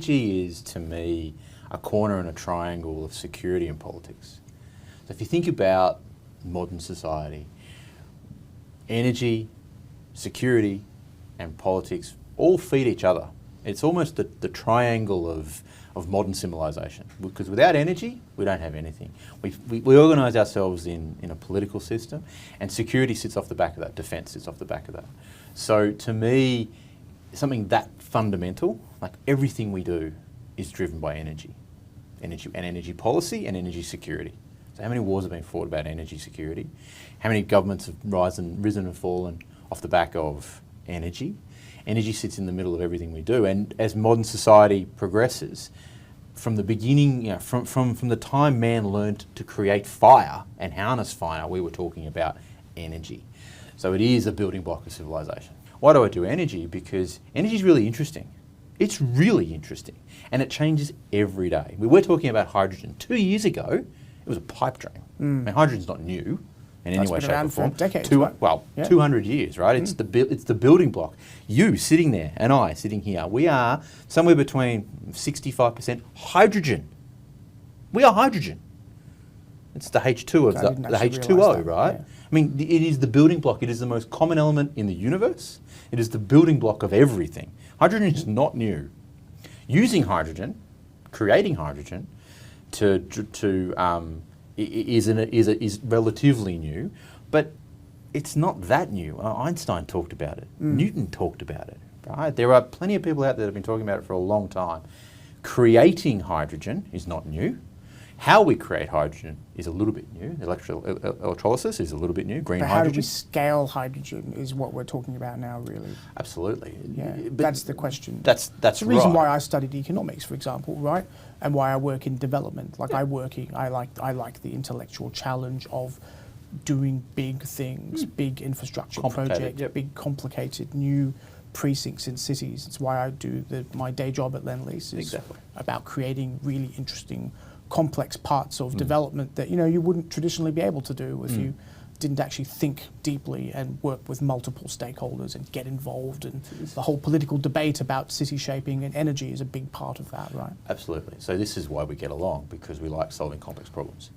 energy is, to me, a corner in a triangle of security and politics. So if you think about modern society, energy, security, and politics all feed each other. It's almost the triangle of modern civilization. Because without energy, we don't have anything. We organise ourselves in a political system, and security sits off the back of that, defence sits off the back of that. So to me, something that fundamental, like everything we do, is driven by energy and energy policy and energy security. So how many wars have been fought about energy security? How many governments have risen and fallen off the back of energy? Energy sits in the middle of everything we do, and as modern society progresses, from the beginning, from the time man learned to create fire and harness fire, we were talking about energy. So it is a building block of civilization. Why do I do energy? Because energy is really interesting. It's really interesting, and it changes every day. We were talking about hydrogen 2 years ago. It was a pipe dream. I mean, hydrogen's not new in any way, shape, or form. For decades, right? 200 years, right? It's the building block. You sitting there and I sitting here, we are somewhere between 65% hydrogen. We are hydrogen. It's the H2 of the H2O, right? Yeah. I mean, it is the building block. It is the most common element in the universe. It is the building block of everything. Hydrogen is not new. Using hydrogen, creating hydrogen, is relatively new, but it's not that new. Einstein talked about it. Newton talked about it. Right? There are plenty of people out there that have been talking about it for a long time. Creating hydrogen is not new. How we create hydrogen is a little bit new. Electrolysis is a little bit new. Green but hydrogen. How do we scale hydrogen is what we're talking about now, really. Absolutely. Yeah, but that's the question. That's the reason why I studied economics, for example, right? And why I work in development. Like I like the intellectual challenge of doing big things, big infrastructure projects, big complicated new precincts in cities. It's why I do my day job at Lend-Lease is about creating really interesting, complex parts of development that you wouldn't traditionally be able to do if you didn't actually think deeply and work with multiple stakeholders and get involved. And the whole political debate about city shaping and energy is a big part of that, right? Absolutely. So this is why we get along, because we like solving complex problems.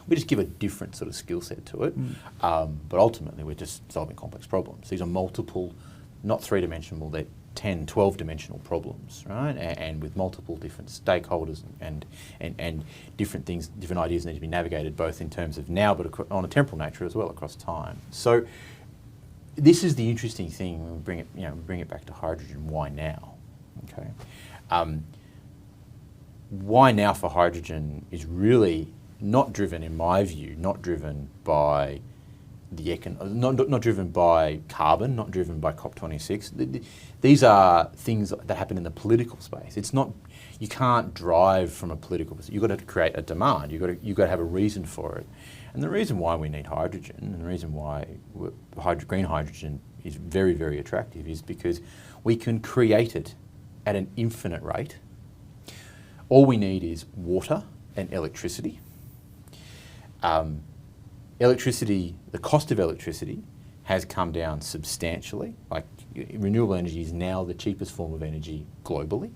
We just give a different sort of skill set to it, but ultimately we're just solving complex problems. These are multiple, not three-dimensional, they're 10, 12-dimensional problems, right? And with multiple different stakeholders and different things, different ideas need to be navigated both in terms of now, but on a temporal nature as well across time. So this is the interesting thing when we bring it back to hydrogen. Why now? Okay, why now for hydrogen is really not driven, in my view, not driven by not driven by carbon, not driven by COP26. These are things that happen in the political space. It's not, you can't drive from a political position. You've got to create a demand. You've got to have a reason for it. And the reason why we need hydrogen, and the reason why green hydrogen is very, very attractive is because we can create it at an infinite rate. All we need is water and electricity. Electricity, the cost of electricity has come down substantially. Like renewable energy is now the cheapest form of energy globally.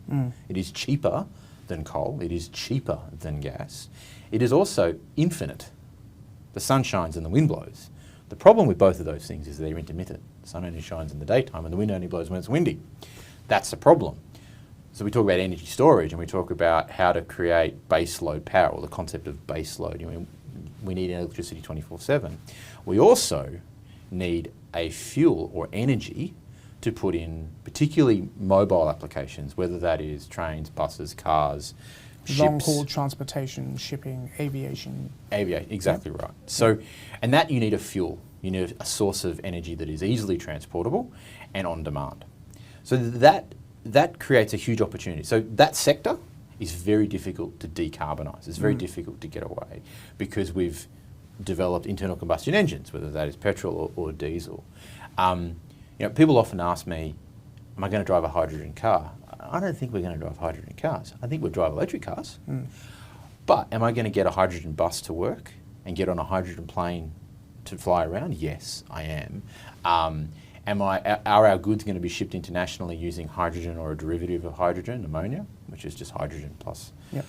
It is cheaper than coal. It is cheaper than gas. It is also infinite. The sun shines and the wind blows. The problem with both of those things is they're intermittent. The sun only shines in the daytime and the wind only blows when it's windy. That's the problem. So we talk about energy storage and we talk about how to create base load power, or the concept of base load. We need electricity 24/7. We also need a fuel or energy to put in particularly mobile applications, whether that is trains, buses, cars, ships. Long-haul transportation, shipping, aviation. Exactly right. So, and that you need a fuel. You need a source of energy that is easily transportable and on demand. So that creates a huge opportunity. So that sector is very difficult to decarbonise. It's very difficult to get away because we've developed internal combustion engines, whether that is petrol or diesel. People often ask me, am I going to drive a hydrogen car? I don't think we're going to drive hydrogen cars. I think we'll drive electric cars. But am I going to get a hydrogen bus to work and get on a hydrogen plane to fly around? Yes, I am. Are our goods going to be shipped internationally using hydrogen or a derivative of hydrogen, ammonia, which is just hydrogen plus? Yep.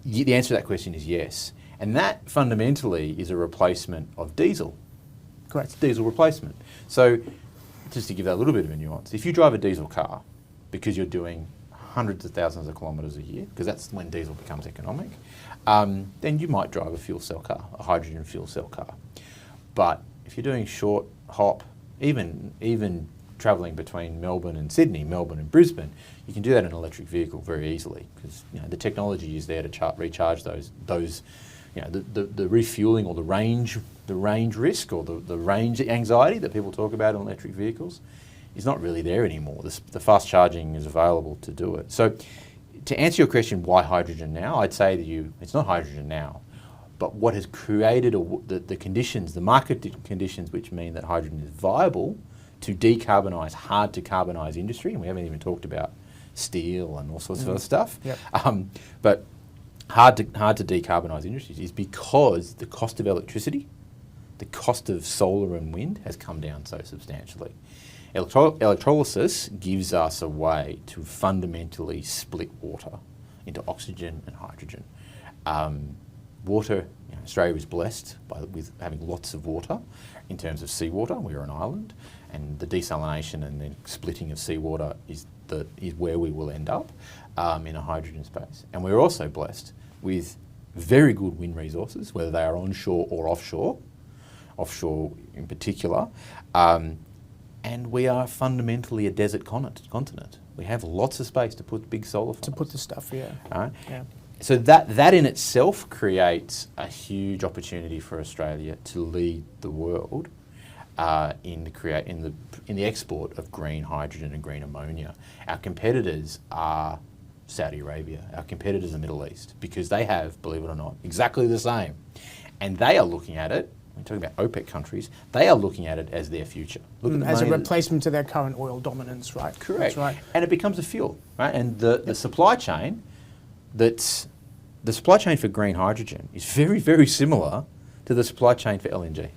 The answer to that question is yes. And that fundamentally is a replacement of diesel. Correct. It's diesel replacement. So just to give that a little bit of a nuance, if you drive a diesel car because you're doing hundreds of thousands of kilometres a year, because that's when diesel becomes economic, then you might drive a fuel cell car, a hydrogen fuel cell car. But if you're doing short hop, even travelling between Melbourne and Sydney, Melbourne and Brisbane, you can do that in an electric vehicle very easily, because the technology is there to recharge those the refueling or the range risk or the range anxiety that people talk about in electric vehicles is not really there anymore. The fast charging is available to do it. So to answer your question, why hydrogen now? I'd say to you, it's not hydrogen now, but what has created the conditions, the market conditions which mean that hydrogen is viable to decarbonise hard to carbonise industry, and we haven't even talked about steel and all sorts of other stuff. Yep. But hard to decarbonise industries is because the cost of electricity, the cost of solar and wind has come down so substantially. Electrolysis gives us a way to fundamentally split water into oxygen and hydrogen. Water, Australia is blessed with having lots of water in terms of seawater. We're an island, and the desalination and the splitting of seawater is where we will end up in a hydrogen space. And we're also blessed with very good wind resources, whether they are onshore or offshore in particular. And we are fundamentally a desert continent. We have lots of space to put big solar farms. To put the stuff, yeah. Right? Yeah. So that in itself creates a huge opportunity for Australia to lead the world in the export of green hydrogen and green ammonia. Our competitors are Saudi Arabia. Our competitors are the Middle East, because they have, believe it or not, exactly the same. And they are looking at it, we're talking about OPEC countries, they are looking at it as their future. As a replacement to their current oil dominance, right? Correct. That's right. And it becomes a fuel, right? And the supply chain for green hydrogen is very, very similar to the supply chain for LNG.